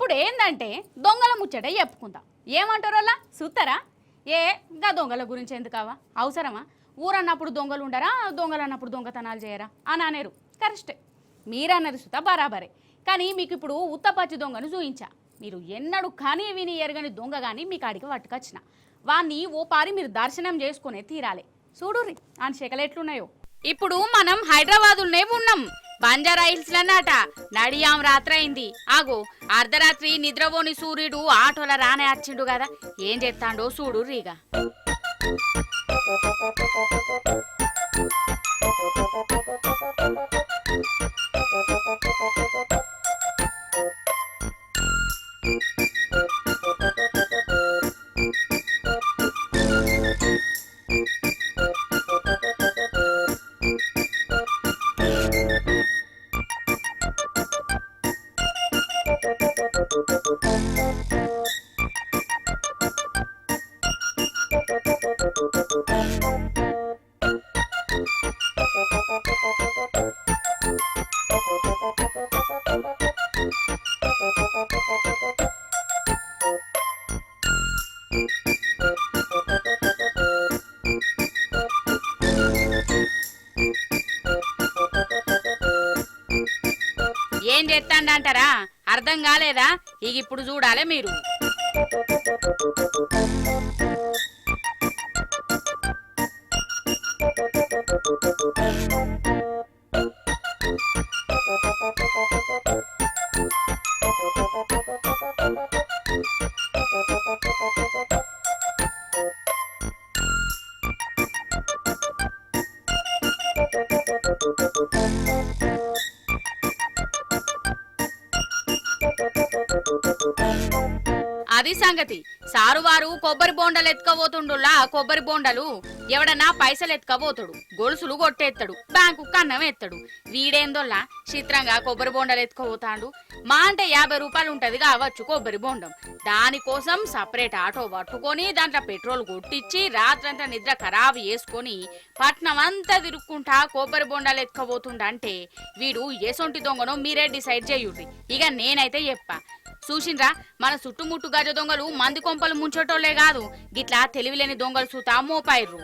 ఇప్పుడు ఏందంటే దొంగల ముచ్చట చెప్పుకుందాం. ఏమంటారు అలా చూస్తారా? ఇంకా దొంగల గురించి ఎందుకవా అవసరమా? ఊరన్నప్పుడు దొంగలు ఉండరా, దొంగలు అన్నప్పుడు దొంగతనాలు చేయరా అని అనేరు. కరెక్టే, మీరన్నది సుతా బరాబరే. కానీ మీకు ఇప్పుడు ఉత్తపచ్చి దొంగను చూయించా. మీరు ఎన్నడూ కానీ విని ఎరగని దొంగ కానీ మీ కాడికి పట్టుకొచ్చిన వాన్ని ఓ పారి మీరు దర్శనం చేసుకునే తీరాలి. చూడుర్రి అని శకలు ఎట్లున్నాయో. ఇప్పుడు మనం హైదరాబాదులోనే ఉన్నాం. బంజారా హిల్స్ లన్నట నడియాం రాత్రైంది. ఆగో అర్ధరాత్రి నిద్రపోని సూర్యుడు ఆటోల రానే వచ్చిండు కదా, ఏం చేస్తాడో చూడు రీగా. ఏం చేస్తాండంటారా? అర్థం కాలేదా? ఇక ఇప్పుడు చూడాలే మీరు. అది సంగతి. సారువారు కొబ్బరి బోండలు ఎత్తుకపోతుండులా. కొబ్బరి బోండలు ఎవడన్నా పైసలు ఎత్తుకపోతాడు, గొలుసులు కొట్టేస్తాడు, బ్యాంకు కన్నం ఎత్తాడు. వీడేందోల్లా చిత్రంగా కొబ్బరి బోండలు ఎత్తుకపోతాడు. మా అంటే 50 రూపాయలు ఉంటది కావచ్చు కొబ్బరి బోండం. దానికోసం సపరేట్ ఆటో పట్టుకొని దాంట్లో పెట్రోల్ కొట్టించి రాత్రంతా నిద్ర ఖరాబు చేసుకొని పట్నం అంతా తిరుక్కుంటా కొబ్బరి బోండాలు ఎత్తుకపోతుండంటే వీడు ఎసొంటి దొంగనో మీరే డిసైడ్ చేయుర్రి. ఇక నేనైతే చెప్పా. చూసిండ్రా, మన చుట్టుముట్టు గజ దొంగలు మంది కొంపలు ముంచటోళ్లే కాదు, గిట్లా తెలివిలేని దొంగలు సూతా మోపాయిర్రు.